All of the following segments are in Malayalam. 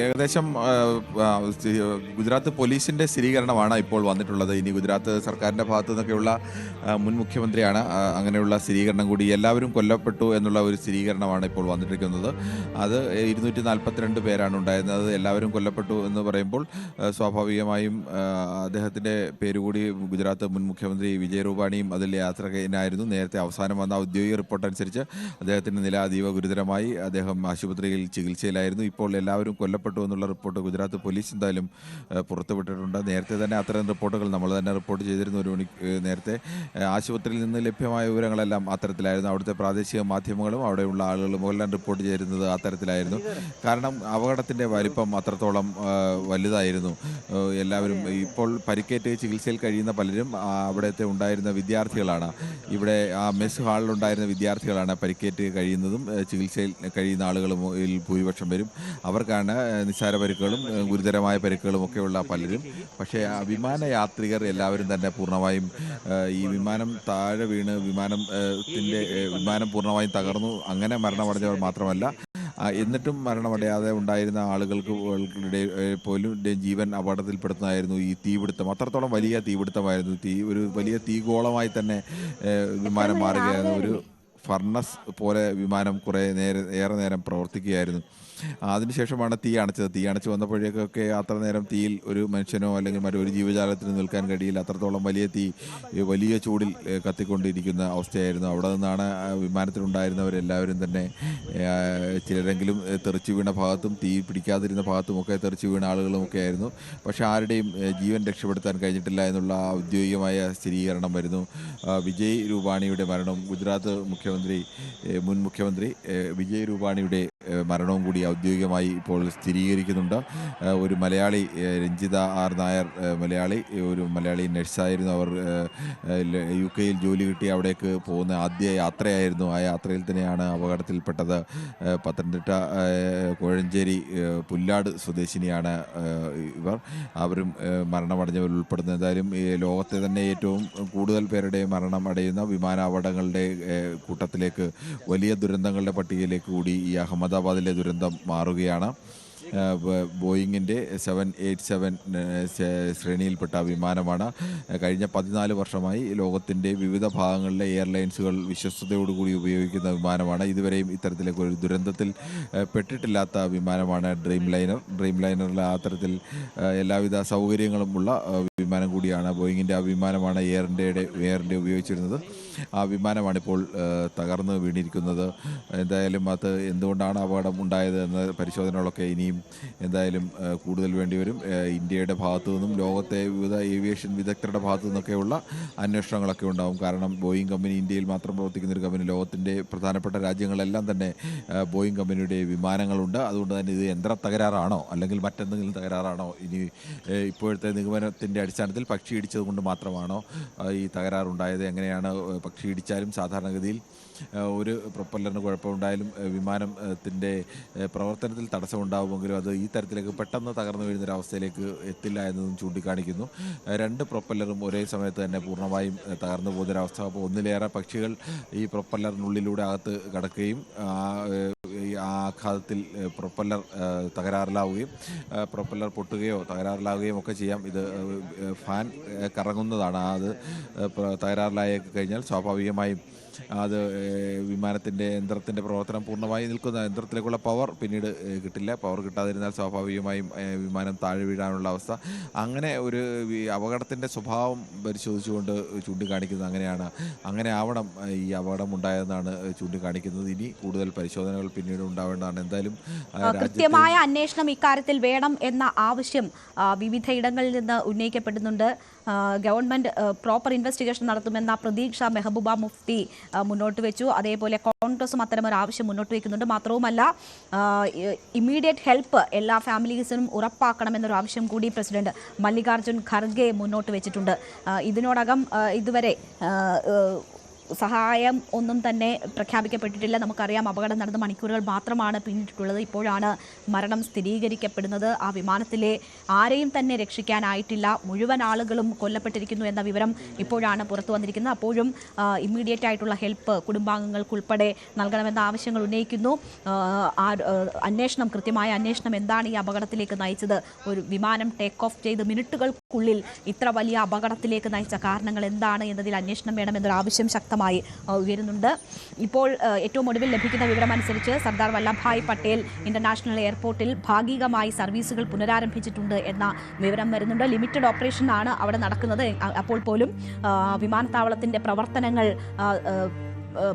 ഏകദേശം ഗുജറാത്ത് പോലീസിൻ്റെ സ്ഥിരീകരണമാണ് ഇപ്പോൾ വന്നിട്ടുള്ളത്. ഇനി ഗുജറാത്ത് സർക്കാരിൻ്റെ ഭാഗത്തു നിന്നൊക്കെയുള്ള മുൻ മുഖ്യമന്ത്രിയാണ് അങ്ങനെയുള്ള സ്ഥിരീകരണം കൂടി എല്ലാവരും കൊല്ലപ്പെട്ടു എന്നുള്ള ഒരു സ്ഥിരീകരണമാണ് ഇപ്പോൾ വന്നിരിക്കുന്നത്. അത് 242 പേരാണ് ഉണ്ടായിരുന്നത്. എല്ലാവരും കൊല്ലപ്പെട്ടു എന്ന് പറയുമ്പോൾ സ്വാഭാവികമായും അദ്ദേഹത്തിൻ്റെ പേരുകൂടി ഗുജറാത്ത് മുൻ മുഖ്യമന്ത്രി വിജയ് രൂപാണിയും അതിൽ യാത്രകനായിരുന്നു. നേരത്തെ അവസാനം വന്ന ഔദ്യോഗിക റിപ്പോർട്ട് അനുസരിച്ച് അദ്ദേഹത്തിൻ്റെ നില അതീവ ഗുരുതരമായി. അദ്ദേഹം ആശുപത്രിയിൽ ചികിത്സയിലായിരുന്നു. ഇപ്പോൾ എല്ലാവരും കൊല്ലപ്പെട്ടു എന്നുള്ള റിപ്പോർട്ട് ഗുജറാത്ത് പോലീസ് എന്തായാലും പുറത്തുവിട്ടിട്ടുണ്ട്. നേരത്തെ തന്നെ അത്തരം റിപ്പോർട്ടുകൾ നമ്മൾ തന്നെ റിപ്പോർട്ട് ചെയ്തിരുന്നു. ഒരു മണി നേരത്തെ ആശുപത്രിയിൽ നിന്ന് ലഭ്യമായ വിവരങ്ങളെല്ലാം അത്തരത്തിലായിരുന്നു. അവിടുത്തെ പ്രാദേശിക മാധ്യമങ്ങളും അവിടെയുള്ള ആളുകളും എല്ലാം റിപ്പോർട്ട് ചെയ്തിരുന്നത് അത്തരത്തിലായിരുന്നു. കാരണം അപകടത്തിൻ്റെ വലിപ്പം അത്രത്തോളം വലുതായിരുന്നു. എല്ലാവരും ഇപ്പോൾ പരിക്കേറ്റ് ചികിത്സയിൽ കഴിയുന്ന പലരും അവിടുത്തെ ഉണ്ടായിരുന്ന വിദ്യാർത്ഥികളാണ്. ഇവിടെ ആ മെസ് ഹാളിലുണ്ടായിരുന്ന വിദ്യാർത്ഥികളാണ് പരിക്കേറ്റ് കഴിയുന്നതും ചികിത്സയിൽ കഴിയുന്ന ആളുകളും ഭൂരിപക്ഷം പേരും. അവർക്കാണ് നിസ്സാര പരിക്കുകളും ഗുരുതരമായ പരിക്കുകളും ഒക്കെയുള്ള പലരും. പക്ഷേ വിമാനയാത്രികർ എല്ലാവരും തന്നെ പൂർണ്ണമായും ഈ വിമാനം താഴെ വീണ് വിമാനം പൂർണ്ണമായും തകർന്നു. അങ്ങനെ മരണമടഞ്ഞവർ മാത്രമല്ല, എന്നിട്ടും മരണമടയാതെ ഉണ്ടായിരുന്ന ആളുകൾക്ക് പോലും ജീവൻ അപകടത്തിൽപ്പെടുന്നതായിരുന്നു ഈ തീപിടുത്തം. അത്രത്തോളം വലിയ തീപിടുത്തമായിരുന്നു. ഒരു വലിയ തീഗോളമായി തന്നെ വിമാനം മാറുകയായിരുന്നു. ഒരു ഫർണസ് പോലെ വിമാനം ഏറെ നേരം പ്രവർത്തിക്കുകയായിരുന്നു. അതിനുശേഷമാണ് തീ അണച്ച് വന്നപ്പോഴേക്കൊക്കെ അത്ര നേരം തീയിൽ ഒരു മനുഷ്യനോ അല്ലെങ്കിൽ മറ്റൊരു ജീവജാലത്തിന് നിൽക്കാൻ കഴിയില്ല. അത്രത്തോളം വലിയ ചൂടിൽ കത്തിക്കൊണ്ടിരിക്കുന്ന അവസ്ഥയായിരുന്നു. അവിടെ നിന്നാണ് വിമാനത്തിലുണ്ടായിരുന്നവരെല്ലാവരും തന്നെ ചിലരെങ്കിലും തെറിച്ചു വീണ ഭാഗത്തും തീ പിടിക്കാതിരുന്ന ഭാഗത്തുമൊക്കെ തെറിച്ചു വീണ ആളുകളുമൊക്കെ ആയിരുന്നു. പക്ഷേ ആരുടെയും ജീവൻ രക്ഷപ്പെടുത്താൻ കഴിഞ്ഞിട്ടില്ല എന്നുള്ള ഔദ്യോഗികമായ സ്ഥിരീകരണം വരുന്നു. വിജയ് രൂപാണിയുടെ മരണം, ഗുജറാത്ത് മുൻ മുഖ്യമന്ത്രി വിജയ് രൂപാണിയുടെ മരണവും കൂടി ഔദ്യോഗികമായി ഇപ്പോൾ സ്ഥിരീകരിക്കുന്നുണ്ട്. ഒരു മലയാളി, രഞ്ജിത ആർ നായർ, ഒരു മലയാളി നഴ്സായിരുന്നു. അവർ UK ജോലി കിട്ടി അവിടേക്ക് പോകുന്ന ആദ്യ യാത്രയായിരുന്നു. ആ യാത്രയിൽ തന്നെയാണ് അപകടത്തിൽപ്പെട്ടത്. പത്തനംതിട്ട കോഴഞ്ചേരി പുല്ലാട് സ്വദേശിനിയാണ് ഇവർ. അവരും മരണമടഞ്ഞവർ ഉൾപ്പെടുന്നു. എന്തായാലും ലോകത്തെ തന്നെ ഏറ്റവും കൂടുതൽ പേരുടെ മരണം അടയുന്ന വിമാനാപകടങ്ങളുടെ കൂട്ടത്തിലേക്ക്, വലിയ ദുരന്തങ്ങളുടെ പട്ടികയിലേക്ക് കൂടി ഈ അഹമ്മദാബാദിലെ ദുരന്തം മാറുകയാണ്. ബോയിങ്ങിൻ്റെ 787 ശ്രേണിയിൽപ്പെട്ട വിമാനമാണ്. കഴിഞ്ഞ 14 വർഷമായി ലോകത്തിൻ്റെ വിവിധ ഭാഗങ്ങളിലെ എയർലൈൻസുകൾ വിശ്വസ്തയോടുകൂടി ഉപയോഗിക്കുന്ന വിമാനമാണ്. ഇതുവരെയും ഇത്തരത്തിലേക്ക് ഒരു ദുരന്തത്തിൽ പെട്ടിട്ടില്ലാത്ത വിമാനമാണ് ഡ്രീം ലൈനറിൽ അത്തരത്തിൽ എല്ലാവിധ സൗകര്യങ്ങളുമുള്ള വിമാനം കൂടിയാണ്. ബോയിങ്ങിൻ്റെ ആ വിമാനമാണ് എയർ ഇന്ത്യ ഉപയോഗിച്ചിരുന്നത്. ആ വിമാനമാണിപ്പോൾ തകർന്ന് വീണിരിക്കുന്നത്. എന്തായാലും അത് എന്തുകൊണ്ടാണ് അപകടം ഉണ്ടായത് എന്ന പരിശോധനകളൊക്കെ ഇനിയും എന്തായാലും കൂടുതൽ വേണ്ടിവരും. ഇന്ത്യയുടെ ഭാഗത്തു നിന്നും ലോകത്തെ വിവിധ ഏവിയേഷൻ വിദഗ്ധരുടെ ഭാഗത്തു നിന്നൊക്കെയുള്ള അന്വേഷണങ്ങളൊക്കെ ഉണ്ടാകും. കാരണം ബോയിങ് കമ്പനി ഇന്ത്യയിൽ മാത്രം പ്രവർത്തിക്കുന്ന ഒരു കമ്പനി, ലോകത്തിൻ്റെ പ്രധാനപ്പെട്ട രാജ്യങ്ങളെല്ലാം തന്നെ ബോയിങ് കമ്പനിയുടെ വിമാനങ്ങളുണ്ട്. അതുകൊണ്ട് തന്നെ ഇത് യന്ത്ര തകരാറാണോ അല്ലെങ്കിൽ മറ്റെന്തെങ്കിലും തകരാറാണോ, ഇനി ഇപ്പോഴത്തെ നിഗമനത്തിൻ്റെ അടിസ്ഥാനത്തിൽ പക്ഷി ഇടിച്ചത് കൊണ്ട് മാത്രമാണോ ഈ തകരാറുണ്ടായത്, എങ്ങനെയാണ് പക്ഷി ഇടിച്ചാലും സാധാരണഗതിയിൽ ഒരു പ്രൊപ്പല്ലറിന് കുഴപ്പമുണ്ടായാലും വിമാനത്തിൻ്റെ പ്രവർത്തനത്തിൽ തടസ്സമുണ്ടാകുമെങ്കിലും അത് ഈ തരത്തിലേക്ക് പെട്ടെന്ന് തകർന്നു വീഴുന്നൊരവസ്ഥയിലേക്ക് എത്തില്ല എന്നതും ചൂണ്ടിക്കാണിക്കുന്നു. 2 പ്രൊപ്പല്ലറും ഒരേ സമയത്ത് തന്നെ പൂർണ്ണമായും തകർന്നു പോകുന്നൊരവസ്ഥ. അപ്പോൾ ഒന്നിലേറെ പക്ഷികൾ ഈ പ്രൊപ്പല്ലറിനുള്ളിലൂടെ അകത്ത് കടക്കുകയും ആ ആഘാതത്തിൽ പ്രൊപ്പല്ലർ തകരാറിലാവുകയും പ്രൊപ്പല്ലർ പൊട്ടുകയോ തകരാറിലാവുകയും ഒക്കെ ചെയ്യാം. ഇത് ഫാൻ കറങ്ങുന്നതാണ്. അത് തകരാറിലായി കഴിഞ്ഞാൽ സ്വാഭാവികമായും അത് വിമാനത്തിൻ്റെ യന്ത്രത്തിൻ്റെ പ്രവർത്തനം പൂർണ്ണമായി നിൽക്കുന്ന യന്ത്രത്തിലേക്കുള്ള പവർ പിന്നീട് കിട്ടില്ല. പവർ കിട്ടാതിരുന്നാൽ സ്വാഭാവികമായും വിമാനം താഴെ വീഴാനുള്ള അവസ്ഥ. അങ്ങനെ ഒരു അപകടത്തിൻ്റെ സ്വഭാവം പരിശോധിച്ചുകൊണ്ട് ചൂണ്ടിക്കാണിക്കുന്നത് അങ്ങനെ ആവണം ഈ അപകടം ഉണ്ടായതെന്നാണ് ചൂണ്ടിക്കാണിക്കുന്നത്. ഇനി കൂടുതൽ പരിശോധനകൾ പിന്നീട് ഉണ്ടാവേണ്ടതാണ്. എന്തായാലും കൃത്യമായ അന്വേഷണം ഇക്കാര്യത്തിൽ വേണം എന്ന ആവശ്യം വിവിധയിടങ്ങളിൽ നിന്ന് ഉന്നയിക്കപ്പെടുന്നുണ്ട്. ഗവൺമെന്റ് പ്രോപ്പർ ഇൻവെസ്റ്റിഗേഷൻ നടത്തുമെന്ന പ്രതീക്ഷ മെഹബൂബ മുഫ്തി മുന്നോട്ട് വെച്ചു. അതേപോലെ കോൺഗ്രസും അത്തരമൊരു ആവശ്യം മുന്നോട്ട് വയ്ക്കുന്നുണ്ട്. മാത്രവുമല്ല, ഇമ്മീഡിയറ്റ് ഹെൽപ്പ് എല്ലാ ഫാമിലീസിനും ഉറപ്പാക്കണമെന്നൊരു ആവശ്യം കൂടി പ്രസിഡന്റ് മല്ലികാർജ്ജുൻ ഖർഗെ മുന്നോട്ട് വെച്ചിട്ടുണ്ട്. ഇതിനോടകം ഇതുവരെ സഹായം ഒന്നും തന്നെ പ്രഖ്യാപിക്കപ്പെട്ടിട്ടില്ല. നമുക്കറിയാം അപകടം നടന്ന മണിക്കൂറുകൾ മാത്രമാണ് പിന്നിട്ടിട്ടുള്ളത്. ഇപ്പോഴാണ് മരണം സ്ഥിരീകരിക്കപ്പെടുന്നത്. ആ വിമാനത്തിലെ ആരെയും തന്നെ രക്ഷിക്കാനായിട്ടില്ല. മുഴുവൻ ആളുകളും കൊല്ലപ്പെട്ടിരിക്കുന്നു എന്ന വിവരം ഇപ്പോഴാണ് പുറത്തു വന്നിരിക്കുന്നത്. അപ്പോഴും ഇമ്മീഡിയറ്റ് ആയിട്ടുള്ള ഹെൽപ്പ് കുടുംബാംഗങ്ങൾക്കുൾപ്പെടെ നൽകണമെന്ന ആവശ്യങ്ങൾ ഉന്നയിക്കുന്നു. കൃത്യമായ അന്വേഷണം എന്താണ് ഈ അപകടത്തിലേക്ക് നയിച്ചത്, ഒരു വിമാനം ടേക്ക് ഓഫ് ചെയ്ത് മിനിറ്റുകൾക്കുള്ളിൽ ഇത്ര വലിയ അപകടത്തിലേക്ക് നയിച്ച കാരണങ്ങൾ എന്താണ് എന്നതിൽ അന്വേഷണം വേണമെന്നൊരു ആവശ്യം ശക്തമായി ഉയരുന്നുണ്ട്. ഇപ്പോൾ ഏറ്റവും ഒടുവിൽ ലഭിക്കുന്ന വിവരമനുസരിച്ച് സർദാർ വല്ലഭായ് പട്ടേൽ ഇന്റർനാഷണൽ എയർപോർട്ടിൽ ഭാഗികമായി സർവീസുകൾ പുനരാരംഭിച്ചിട്ടുണ്ട് എന്ന വിവരം വരുന്നുണ്ട്. ലിമിറ്റഡ് ഓപ്പറേഷൻ ആണ് അവിടെ നടക്കുന്നത്. അപ്പോൾ പോലും വിമാനത്താവളത്തിന്റെ പ്രവർത്തനങ്ങൾ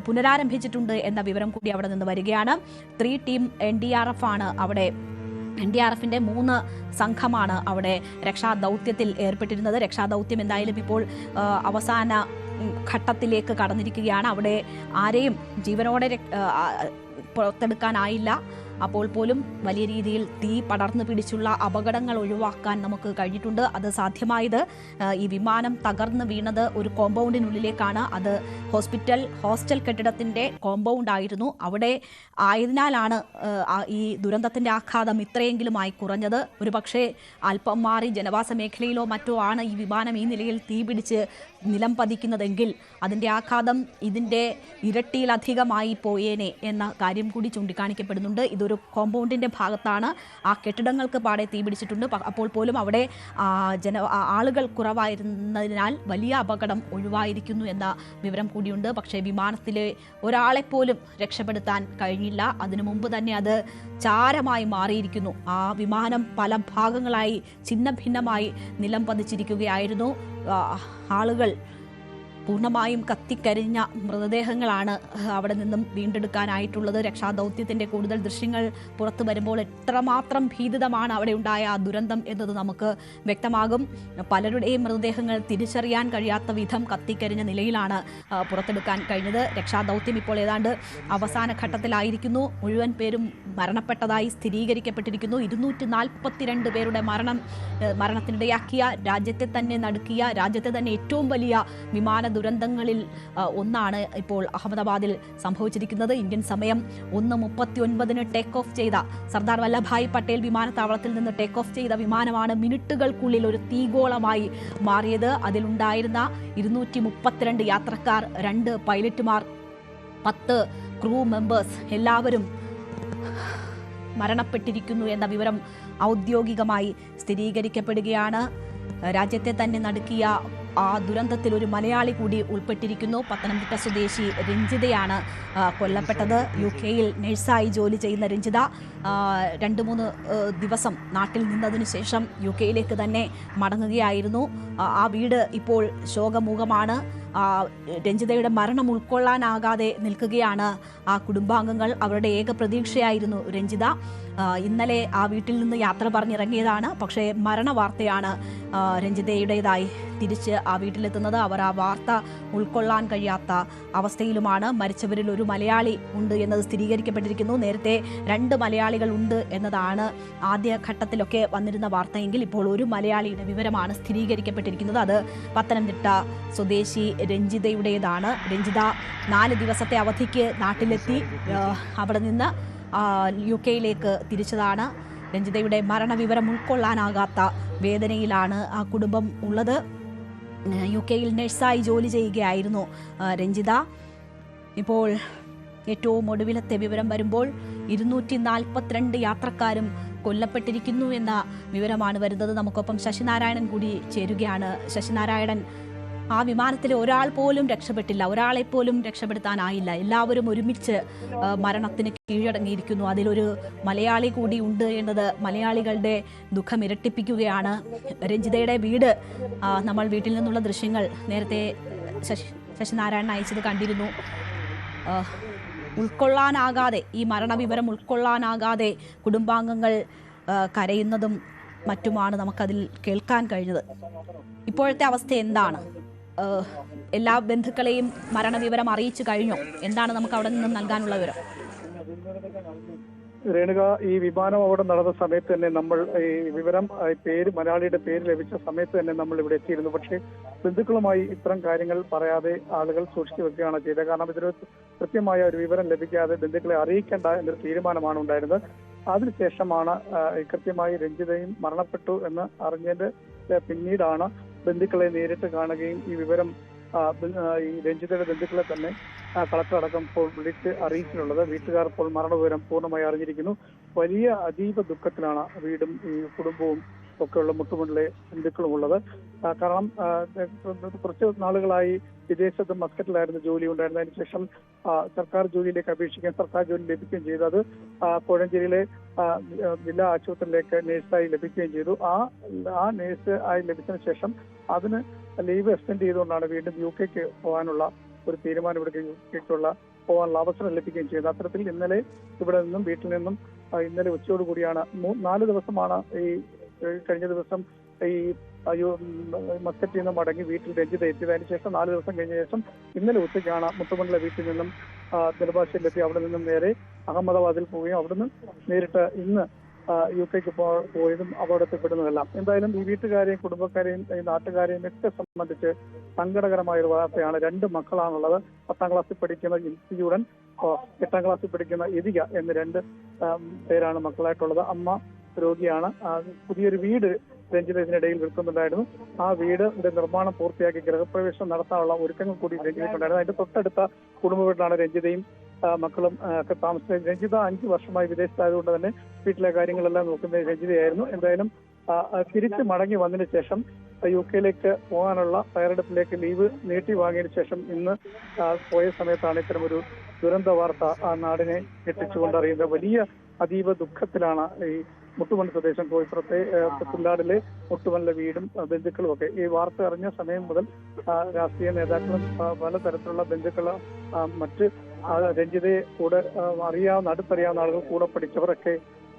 പുനരാരംഭിച്ചിട്ടുണ്ട് എന്ന വിവരം കൂടി അവിടെ നിന്ന് വരികയാണ്. 3 ടീം NDRF ആണ് അവിടെ. NDRFിന്റെ 3 സംഘമാണ് അവിടെ രക്ഷാദൗത്യത്തിൽ ഏർപ്പെട്ടിരുന്നത്. രക്ഷാദൗത്യം എന്തായാലും ഇപ്പോൾ അവസാന ഘട്ടത്തിലേക്ക് കടന്നിരിക്കുകയാണ്. അവിടെ ആരെയും ജീവനോടെ പുറത്തെടുക്കാനായില്ല. അപ്പോൾ പോലും വലിയ രീതിയിൽ തീ പടർന്നു പിടിച്ചുള്ള അപകടങ്ങൾ ഒഴിവാക്കാൻ നമുക്ക് കഴിഞ്ഞിട്ടുണ്ട്. അത് സാധ്യമായത് ഈ വിമാനം തകർന്നു വീണത് ഒരു കോമ്പൗണ്ടിനുള്ളിലേക്കാണ്. അത് ഹോസ്റ്റൽ കെട്ടിടത്തിൻ്റെ കോമ്പൗണ്ടായിരുന്നു. അവിടെ ആയതിനാലാണ് ഈ ദുരന്തത്തിൻ്റെ ആഘാതം ഇത്രയെങ്കിലുമായി കുറഞ്ഞത്. ഒരു പക്ഷേ അല്പം മാറി ജനവാസ മേഖലയിലോ മറ്റോ ആണ് ഈ വിമാനം ഈ നിലയിൽ തീ പിടിച്ച് നിലം പതിക്കുന്നതെങ്കിൽ അതിൻ്റെ ആഘാതം ഇതിൻ്റെ ഇരട്ടിയിലധികമായി പോയേനെ എന്ന കാര്യം കൂടി ചൂണ്ടിക്കാണിക്കപ്പെടുന്നുണ്ട്. ഇതൊരു കോമ്പൗണ്ടിൻ്റെ ഭാഗത്താണ്. ആ കെട്ടിടങ്ങൾക്ക് പാടെ തീ പിടിച്ചിട്ടുണ്ട്. അപ്പോൾ പോലും അവിടെ ആളുകൾ കുറവായിരുന്നതിനാൽ വലിയ അപകടം ഒഴിവായിരിക്കുന്നു എന്ന വിവരം കൂടിയുണ്ട്. പക്ഷേ വിമാനത്തിലെ ഒരാളെപ്പോലും രക്ഷപ്പെടുത്താൻ കഴിഞ്ഞില്ല. അതിനു മുമ്പ് തന്നെ അത് ചാരമായി മാറിയിരിക്കുന്നു. ആ വിമാനം പല ഭാഗങ്ങളായി ഛിന്ന ഭിന്നമായി നിലം പതിച്ചിരിക്കുകയായിരുന്നു. ആളുകൾ പൂർണ്ണമായും കത്തിക്കരിഞ്ഞ മൃതദേഹങ്ങളാണ് അവിടെ നിന്നും വീണ്ടെടുക്കാനായിട്ടുള്ളത്. രക്ഷാദൗത്യത്തിൻ്റെ കൂടുതൽ ദൃശ്യങ്ങൾ പുറത്തു വരുമ്പോൾ എത്രമാത്രം ഭീതിതമാണ് അവിടെ ഉണ്ടായ ആ ദുരന്തം എന്നത് നമുക്ക് വ്യക്തമാകും. പലരുടെയും മൃതദേഹങ്ങൾ തിരിച്ചറിയാൻ കഴിയാത്ത വിധം കത്തിക്കരിഞ്ഞ നിലയിലാണ് പുറത്തെടുക്കാൻ കഴിഞ്ഞത്. രക്ഷാദൗത്യം ഇപ്പോൾ ഏതാണ്ട് അവസാന ഘട്ടത്തിലായിരിക്കുന്നു. മുഴുവൻ പേരും മരണപ്പെട്ടതായി സ്ഥിരീകരിക്കപ്പെട്ടിരിക്കുന്നു. 242 പേരുടെ മരണത്തിനിടയാക്കിയ, രാജ്യത്തെ തന്നെ നടുക്കിയ, രാജ്യത്തെ തന്നെ ഏറ്റവും വലിയ വിമാന ദുരന്തങ്ങളിൽ ഒന്നാണ് ഇപ്പോൾ അഹമ്മദാബാദിൽ സംഭവിച്ചിരിക്കുന്നത്. ഇന്ത്യൻ സമയം 1:39 ടേക്ക് ഓഫ് ചെയ്ത സർദാർ വല്ലഭായ് പട്ടേൽ വിമാനത്താവളത്തിൽ നിന്ന് ടേക്ക് ഓഫ് ചെയ്ത വിമാനമാണ് മിനിറ്റുകൾക്കുള്ളിൽ ഒരു തീഗോളമായി മാറിയത്. അതിലുണ്ടായിരുന്ന 232 യാത്രക്കാർ, 2 പൈലറ്റുമാർ, 10 ക്രൂ മെമ്പേഴ്സ് എല്ലാവരും മരണപ്പെട്ടിരിക്കുന്നു എന്ന വിവരം ഔദ്യോഗികമായി സ്ഥിരീകരിക്കപ്പെടുകയാണ്. രാജ്യത്തെ തന്നെ നടുക്കിയ ആ ദുരന്തത്തിൽ ഒരു മലയാളി കൂടി ഉൾപ്പെട്ടിരിക്കുന്നു. പത്തനംതിട്ട സ്വദേശി രഞ്ജിതയാണ് കൊല്ലപ്പെട്ടത്. UK-യിൽ നഴ്സായി ജോലി ചെയ്യുന്ന രഞ്ജിത 2-3 ദിവസം നാട്ടിൽ നിന്നതിന് ശേഷം UK-യിലേക്ക് തന്നെ മടങ്ങുകയായിരുന്നു. ആ വീട് ഇപ്പോൾ ശോകമൂകമാണ്. രഞ്ജിതയുടെ മരണം ഉൾക്കൊള്ളാനാകാതെ നിൽക്കുകയാണ് ആ കുടുംബാംഗങ്ങൾ. അവരുടെ ഏക പ്രതീക്ഷയായിരുന്നു രഞ്ജിത. ഇന്നലെ ആ വീട്ടിൽ നിന്ന് യാത്ര പറഞ്ഞിറങ്ങിയതാണ്. പക്ഷേ മരണവാർത്തയാണ് രഞ്ജിതയുടേതായി തിരിച്ച് ആ വീട്ടിലെത്തുന്നത്. അവർ ആ വാർത്ത ഉൾക്കൊള്ളാൻ കഴിയാത്ത അവസ്ഥയിലുമാണ്. മരിച്ചവരിൽ ഒരു മലയാളി ഉണ്ട് എന്നത് സ്ഥിരീകരിക്കപ്പെട്ടിരിക്കുന്നു. നേരത്തെ 2 മലയാളികൾ ഉണ്ട് എന്നതാണ് ആദ്യ ഘട്ടത്തിലൊക്കെ വന്നിരുന്ന വാർത്തയെങ്കിൽ ഇപ്പോൾ ഒരു മലയാളിയുടെ വിവരമാണ് സ്ഥിരീകരിക്കപ്പെട്ടിരിക്കുന്നത്. അത് പത്തനംതിട്ട സ്വദേശി രഞ്ജിതയുടേതാണ്. രഞ്ജിത 4 ദിവസത്തെ അവധിക്ക് നാട്ടിലെത്തി. അവിടെ നിന്ന് UK-യിലേക്ക് തിരിച്ചതാണ്. രഞ്ജിതയുടെ മരണവിവരം ഉൾക്കൊള്ളാനാകാത്ത വേദനയിലാണ് ആ കുടുംബം ഉള്ളത്. UK-യിൽ നഴ്സായി ജോലി ചെയ്യുകയായിരുന്നു രഞ്ജിത. ഇപ്പോൾ ഏറ്റവും ഒടുവിലത്തെ വിവരം വരുമ്പോൾ 242 യാത്രക്കാരും കൊല്ലപ്പെട്ടിരിക്കുന്നു എന്ന വിവരമാണ് വരുന്നത്. നമുക്കൊപ്പം ശശിനാരായണൻ കൂടി ചേരുകയാണ്. ശശിനാരായണൻ, ആ വിമാനത്തിലെ ഒരാൾ പോലും രക്ഷപ്പെട്ടില്ല, ഒരാളെ പോലും രക്ഷപ്പെടുത്താനായില്ല. എല്ലാവരും ഒരുമിച്ച് മരണത്തിന് കീഴടങ്ങിയിരിക്കുന്നു. അതിലൊരു മലയാളി കൂടി ഉണ്ട് എന്നത് മലയാളികളുടെ ദുഃഖം ഇരട്ടിപ്പിക്കുകയാണ്. രഞ്ജിതയുടെ വീട്, നമ്മൾ വീട്ടിൽ നിന്നുള്ള ദൃശ്യങ്ങൾ നേരത്തെ ശശിനാരായണൻ അയച്ചത് കണ്ടിരുന്നു. ഉൾക്കൊള്ളാനാകാതെ, ഈ മരണവിവരം ഉൾക്കൊള്ളാനാകാതെ കുടുംബാംഗങ്ങൾ കരയുന്നതും മറ്റുമാണ് നമുക്കതിൽ കേൾക്കാൻ കഴിഞ്ഞത്. ഇപ്പോഴത്തെ അവസ്ഥ എന്താണ്? എല്ലാ ബന്ധുക്കളെയും മരണവിവരം അറിയിച്ചു കഴിഞ്ഞോ? എന്താണ് നമുക്ക് അവിടെ നിന്നും നൽകാനുള്ള വിവരം? രേണുക, ഈ വിമാനം അവിടെ നടന്ന സമയത്ത് തന്നെ നമ്മൾ ഈ വിവരം മലയാളിയുടെ പേര് ലഭിച്ച സമയത്ത് തന്നെ നമ്മൾ ഇവിടെ എത്തിയിരുന്നു. പക്ഷേ ബന്ധുക്കളുമായി ഇത്തരം കാര്യങ്ങൾ പറയാതെ ആളുകൾ സൂക്ഷിച്ചു വെക്കുകയാണ് ചെയ്തത്. കാരണം ഇതിന് കൃത്യമായ ഒരു വിവരം ലഭിക്കാതെ ബന്ധുക്കളെ അറിയിക്കേണ്ട എന്നൊരു തീരുമാനമാണ് ഉണ്ടായിരുന്നത്. അതിനുശേഷമാണ് കൃത്യമായി രഞ്ജിതയും മരണപ്പെട്ടു എന്ന് അറിഞ്ഞതിന്റെ പിന്നീടാണ് ബന്ധുക്കളെ നേരിട്ട് കാണുകയും ഈ വിവരം ഈ രഞ്ജിതയുടെ ബന്ധുക്കളെ തന്നെ കളക്ടർ അടക്കം ഇപ്പോൾ വിളിച്ച് അറിയിച്ചിട്ടുള്ളത്. വീട്ടുകാർ ഇപ്പോൾ മരണവിവരം പൂർണ്ണമായി അറിഞ്ഞിരിക്കുന്നു. വലിയ അതീവ ദുഃഖത്തിലാണ് വീടും ഈ കുടുംബവും ഒക്കെയുള്ള മുട്ടുമുന്നിലെ ബന്ധുക്കളും ഉള്ളത്. കാരണം കുറച്ച് നാളുകളായി വിദേശത്ത് മസ്കറ്റിലായിരുന്നു ജോലി ഉണ്ടായിരുന്നത്. അതിനുശേഷം സർക്കാർ ജോലിയിലേക്ക് അപേക്ഷിക്കാൻ സർക്കാർ ജോലി ലഭിക്കുകയും ചെയ്തു. അത് കോഴഞ്ചേരിയിലെ ജില്ലാ ആശുപത്രിയിലേക്ക് നേഴ്സായി ലഭിക്കുകയും ചെയ്തു. ആ നേഴ്സ് ആയി ലഭിച്ചതിന് ശേഷം അതിന് ലീവ് എക്സ്റ്റെൻഡ് ചെയ്തുകൊണ്ടാണ് വീണ്ടും UK പോകാനുള്ള ഒരു തീരുമാനം, ഇവിടെ UK പോകാനുള്ള അവസരം ലഭിക്കുകയും ചെയ്തത്. അത്തരത്തിൽ ഇന്നലെ ഇവിടെ നിന്നും വീട്ടിൽ നിന്നും ഇന്നലെ ഉച്ചയോടുകൂടിയാണ് 4 ദിവസമാണ് ഈ കഴിഞ്ഞ ദിവസം ഈ മസ്കറ്റിൽ നിന്നും മടങ്ങി വീട്ടിൽ രഞ്ജിത എത്തിയത്. അതിനുശേഷം 4 ദിവസം കഴിഞ്ഞ ശേഷം ഇന്നലെ ഉച്ചയ്ക്കാണ് മുത്തുമണ്ണിലെ വീട്ടിൽ നിന്നും നെടുമ്പാശ്ശേരിയിലെത്തി അവിടെ നിന്നും നേരെ അഹമ്മദാബാദിൽ പോവുകയും അവിടുന്ന് നേരിട്ട് ഇന്ന് UK പോയതും അപകടത്തിൽപ്പെടുന്നതെല്ലാം. എന്തായാലും ഈ വീട്ടുകാരെയും കുടുംബക്കാരെയും ഈ നാട്ടുകാരെയും ഒക്കെ സംബന്ധിച്ച് സങ്കടകരമായ ഒരു വാർത്തയാണ്. 2 മക്കളാണുള്ളത്. 10ാം ക്ലാസ്സിൽ പഠിക്കുന്ന ഇൻസ്റ്റിറ്റ്യൂഡൻ, 8ാം ക്ലാസ്സിൽ പഠിക്കുന്ന എതിക എന്ന് 2 പേരാണ് മക്കളായിട്ടുള്ളത്. അമ്മ രോഗിയാണ്. പുതിയൊരു വീട് രഞ്ജിത ഇതിനിടയിൽ വിൽക്കുന്നുണ്ടായിരുന്നു. ആ വീടിന്റെ നിർമ്മാണം പൂർത്തിയാക്കി ഗൃഹപ്രവേശനം നടത്താനുള്ള ഒരുക്കങ്ങൾ കൂടി രഞ്ജിതയ്ക്കുണ്ടായിരുന്നു. അതിന്റെ തൊട്ടടുത്ത കുടുംബ വീട്ടിലാണ് രഞ്ജിതയും മക്കളും ഒക്കെ താമസിച്ചത്. രഞ്ജിത 5 വർഷമായി വിദേശത്തായതുകൊണ്ട് തന്നെ വീട്ടിലെ കാര്യങ്ങളെല്ലാം നോക്കുന്നത് രഞ്ജിതയായിരുന്നു. എന്തായാലും തിരിച്ച് മടങ്ങി വന്നതിന് ശേഷം UK പോകാനുള്ള തയ്യാറെടുപ്പിലേക്ക് ലീവ് നീട്ടി വാങ്ങിയതിനു ശേഷം ഇന്ന് പോയ സമയത്താണ് ഇത്തരമൊരു ദുരന്ത വാർത്ത ആ നാടിനെ എത്തിച്ചുകൊണ്ട് അറിയുന്നത്. വലിയ അതീവ ദുഃഖത്തിലാണ് ഈ മുട്ടുമണ്ണ് സ്വദേശം കോഴിപ്പുറത്തെ പുല്ലാടിലെ മുട്ടുമണ്ണിലെ വീടും ബന്ധുക്കളും ഒക്കെ. ഈ വാർത്ത അറിഞ്ഞ സമയം മുതൽ രാഷ്ട്രീയ നേതാക്കളും പലതരത്തിലുള്ള ബന്ധുക്കളും മറ്റ് രഞ്ജിതയെ കൂടെ അടുത്തറിയാവുന്ന ആളുകൾ കൂടെ പഠിച്ചവരൊക്കെ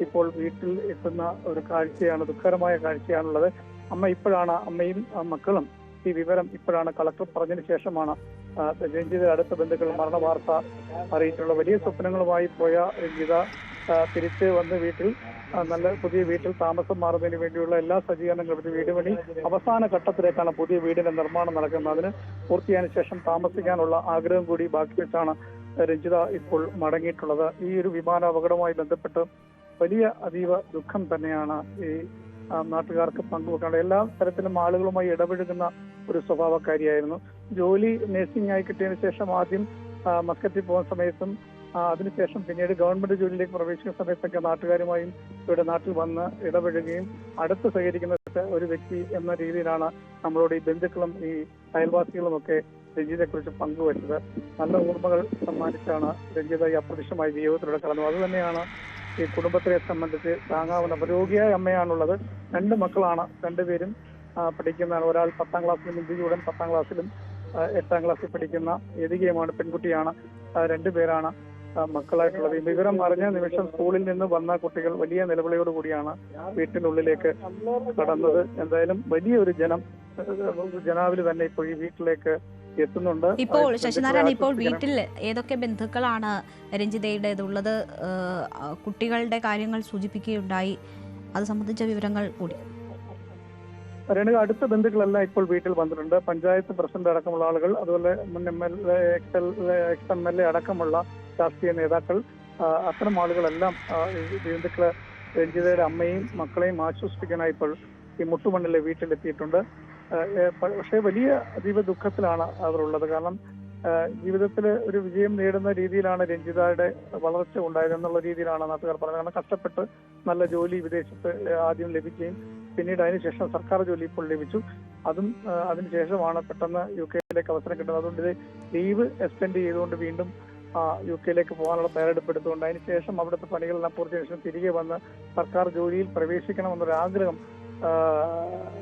ഇപ്പോൾ വീട്ടിൽ എത്തുന്ന ഒരു കാഴ്ചയാണ്, ദുഃഖകരമായ കാഴ്ചയാണുള്ളത്. അമ്മയും മക്കളും ഈ വിവരം ഇപ്പോഴാണ് കളക്ടർ പറഞ്ഞതിന് ശേഷമാണ് രഞ്ജിത അടുത്ത ബന്ധുക്കൾ മരണ വാർത്ത അറിയിച്ചുള്ള. വലിയ സ്വപ്നങ്ങളുമായി പോയ രഞ്ജിത തിരിച്ച് വന്ന് വീട്ടിൽ നല്ല പുതിയ വീട്ടിൽ താമസം മാറുന്നതിന് വേണ്ടിയുള്ള എല്ലാ സജ്ജീകരണങ്ങളും വീട് പണി അവസാന ഘട്ടത്തിലേക്കാണ് പുതിയ വീടിന്റെ നിർമ്മാണം നടക്കുന്നത്. അതിന് പൂർത്തിയായതിനു ശേഷം താമസിക്കാനുള്ള ആഗ്രഹം കൂടി ബാക്കി വെച്ചാണ് രഞ്ജിത ഇപ്പോൾ മടങ്ങിയിട്ടുള്ളത്. ഈ ഒരു വിമാന അപകടവുമായി ബന്ധപ്പെട്ട് വലിയ അതീവ ദുഃഖം തന്നെയാണ് ഈ നാട്ടുകാർക്ക് പങ്കുവെക്കാനുള്ള. എല്ലാ തരത്തിലും ആളുകളുമായി ഇടപഴകുന്ന ഒരു സ്വഭാവക്കാരിയായിരുന്നു. ജോലി നഴ്സിംഗ് ആയി കിട്ടിയതിനു ശേഷം ആദ്യം മസ്കറ്റിൽ പോകുന്ന സമയത്തും അതിനുശേഷം പിന്നീട് ഗവൺമെന്റ് ജോലിയിലേക്ക് പ്രവേശിക്കുന്ന സമയത്തൊക്കെ നാട്ടുകാരുമായും ഇവിടെ നാട്ടിൽ വന്ന് ഇടപഴകുകയും അടുത്ത് സഹകരിക്കുന്ന ഒരു വ്യക്തി എന്ന രീതിയിലാണ് നമ്മളോട് ഈ ബന്ധുക്കളും ഈ അയൽവാസികളും ഒക്കെ രഞ്ജിതയെ കുറിച്ച് പങ്കുവച്ചത്. നല്ല ഓർമ്മകൾ സമ്മാനിച്ചാണ് രഞ്ജിത ഈ അപ്രത്യക്ഷമായ ജീവിതത്തിലൂടെ കടന്നു. അതുതന്നെയാണ് ഈ കുടുംബത്തെ സംബന്ധിച്ച് താങ്ങാവുന്ന. രോഗിയായ അമ്മയാണുള്ളത്. 2 മക്കളാണ്, 2 പേരും പഠിക്കുന്നതാണ്. ഒരാൾ 10ാം ക്ലാസ്സിലും ഇന്ത്യയുടെ 10ാം ക്ലാസ്സിലും 8ാം ക്ലാസ്സിൽ പഠിക്കുന്ന എതികയുമാണ്, പെൺകുട്ടിയാണ്. 2 പേരാണ് മക്കളായിട്ടുള്ളത്. ഈ വിവരം അറിഞ്ഞ നിമിഷം സ്കൂളിൽ നിന്ന് വന്ന കുട്ടികൾ വലിയ നിലവിളിയോടുകൂടിയാണ് വീട്ടിനുള്ളിലേക്ക് കടന്നത്. എന്തായാലും വലിയൊരു ജനാവില് തന്നെ ഇപ്പോൾ ഈ വീട്ടിലേക്ക് എത്തുന്നുണ്ട്. ഇപ്പോൾ ശശിനാരായണൻ, ഇപ്പോൾ വീട്ടിൽ ഏതൊക്കെ ബന്ധുക്കളാണ് രഞ്ജിതയുടേതുള്ളത്? കുട്ടികളുടെ കാര്യങ്ങൾ സൂചിപ്പിക്കുകയുണ്ടായി, അത് സംബന്ധിച്ച വിവരങ്ങൾ കൂടി. രേണുക, അടുത്ത ബന്ധുക്കളെല്ലാം ഇപ്പോൾ വീട്ടിൽ വന്നിട്ടുണ്ട്. പഞ്ചായത്ത് പ്രസിഡന്റ് അടക്കമുള്ള ആളുകൾ, അതുപോലെ മുൻ MLA, എക്സ് MLA അടക്കമുള്ള രാഷ്ട്രീയ നേതാക്കൾ, അത്തരം ആളുകളെല്ലാം ബന്ധുക്കളെ രഞ്ജിതയുടെ അമ്മയും മക്കളെയും ആശ്വസിപ്പിക്കാനായി ഇപ്പോൾ ഈ മുട്ടുമണ്ണിലെ വീട്ടിലെത്തിയിട്ടുണ്ട്. പക്ഷേ വലിയ അതീവ ദുഃഖത്തിലാണ് അവരുള്ളത്. കാരണം ജീവിതത്തിൽ ഒരു വിജയം നേടുന്ന രീതിയിലാണ് രഞ്ജിതയുടെ വളർച്ച ഉണ്ടായതെന്നുള്ള രീതിയിലാണ് നാട്ടുകാർ പറയുന്നത്. കാരണം കഷ്ടപ്പെട്ട് നല്ല ജോലി വിദേശത്ത് ആദ്യം ലഭിക്കുകയും പിന്നീട് അതിനുശേഷം സർക്കാർ ജോലി ഇപ്പോൾ ലഭിച്ചു. അതിനുശേഷമാണ് പെട്ടെന്ന് UK അവസരം കിട്ടുന്നത്. അതുകൊണ്ട് ഇത് ലീവ് എക്സ്റ്റെൻഡ് ചെയ്തുകൊണ്ട് വീണ്ടും UK പോകാനുള്ള തയ്യാറെടുപ്പെടുത്തുകൊണ്ട് അതിനുശേഷം അവിടുത്തെ പണികളെല്ലാം പൂർത്തിയായ ശേഷം തിരികെ വന്ന് സർക്കാർ ജോലിയിൽ പ്രവേശിക്കണമെന്നൊരാഗ്രഹം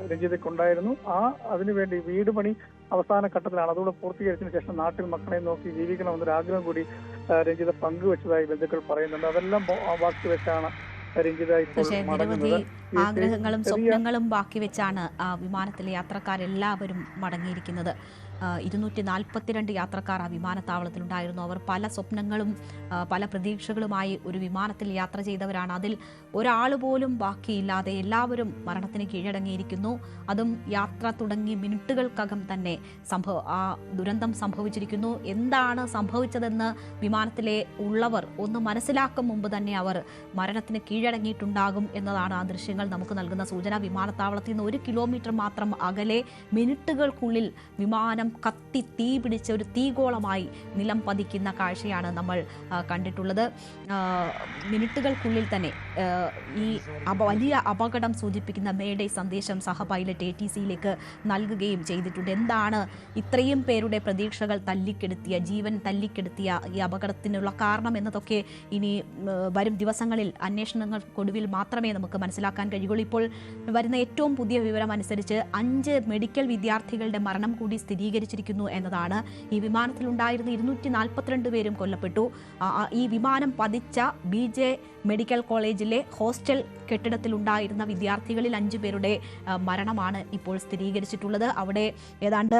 രഞ്ജിതയ്ക്കുണ്ടായിരുന്നു. അതിനുവേണ്ടി വീട് പണി അവസാന ഘട്ടത്തിലാണ്. അതുകൂടെ പൂർത്തീകരിച്ചതിന് ശേഷം നാട്ടിൽ മക്കളെ നോക്കി ജീവിക്കണമെന്നൊരാഗ്രഹം കൂടി രഞ്ജിത പങ്കുവച്ചതായി ബന്ധുക്കൾ പറയുന്നുണ്ട്. അതെല്ലാം ബാക്കി വെച്ചാണ് രഞ്ജിത ഇപ്പോൾ നിരവധി ആഗ്രഹങ്ങളും സ്വപ്നങ്ങളും ബാക്കി വെച്ചാണ് വിമാനത്തിലെ യാത്രക്കാരെല്ലാവരും മടങ്ങിയിരിക്കുന്നത്. 242 യാത്രക്കാർ ആ വിമാനത്താവളത്തിലുണ്ടായിരുന്നു. അവർ പല സ്വപ്നങ്ങളും പല പ്രതീക്ഷകളുമായി ഒരു വിമാനത്തിൽ യാത്ര ചെയ്തവരാണ്. അതിൽ ഒരാൾ പോലും ബാക്കിയില്ലാതെ എല്ലാവരും മരണത്തിന് കീഴടങ്ങിയിരിക്കുന്നു. അതും യാത്ര തുടങ്ങി മിനിറ്റുകൾക്കകം തന്നെ ആ ദുരന്തം സംഭവിച്ചിരിക്കുന്നു. എന്താണ് സംഭവിച്ചതെന്ന് വിമാനത്തിലെ ഉള്ളവർ ഒന്ന് മനസ്സിലാക്കും മുമ്പ് തന്നെ അവർ മരണത്തിന് കീഴടങ്ങിയിട്ടുണ്ടാകും എന്നതാണ് ആ ദൃശ്യങ്ങൾ നമുക്ക് നൽകുന്ന സൂചന. വിമാനത്താവളത്തിൽ നിന്ന് 1 കിലോമീറ്റർ മാത്രം അകലെ മിനിറ്റുകൾക്കുള്ളിൽ വിമാനം കത്തി തീ പിടിച്ച ഒരു തീഗോളമായി നിലം പതിക്കുന്ന കാഴ്ചയാണ് നമ്മൾ കണ്ടിട്ടുള്ളത്. മിനിറ്റുകൾക്കുള്ളിൽ തന്നെ ഈ വലിയ അപകടം സൂചിപ്പിക്കുന്ന മേഡേ സന്ദേശം സഹ പൈലറ്റ് ATCയിലേക്ക് നൽകുകയും ചെയ്തിട്ടുണ്ട്. എന്താണ് ഇത്രയും പേരുടെ പ്രതീക്ഷകൾ തല്ലിക്കെടുത്തിയ, ജീവൻ തല്ലിക്കെടുത്തിയ ഈ അപകടത്തിനുള്ള കാരണം എന്നതൊക്കെ ഇനി വരും ദിവസങ്ങളിൽ അന്വേഷണങ്ങൾക്കൊടുവിൽ മാത്രമേ നമുക്ക് മനസ്സിലാക്കാൻ കഴിയുള്ളൂ. ഇപ്പോൾ വരുന്ന ഏറ്റവും പുതിയ വിവരം അനുസരിച്ച് 5 മെഡിക്കൽ വിദ്യാർത്ഥികളുടെ മരണം കൂടി സ്ഥിരീകരിച്ചിരിക്കുന്നു എന്നതാണ്. ഈ വിമാനത്തിലുണ്ടായിരുന്ന 242 പേരും കൊല്ലപ്പെട്ടു. ഈ വിമാനം പതിച്ച BJ മെഡിക്കൽ കോളേജിലെ ഹോസ്റ്റൽ കെട്ടിടത്തിലുണ്ടായിരുന്ന വിദ്യാർത്ഥികളിൽ 5 പേരുടെ മരണമാണ് ഇപ്പോൾ സ്ഥിരീകരിച്ചിട്ടുള്ളത്. അവിടെ ഏതാണ്ട്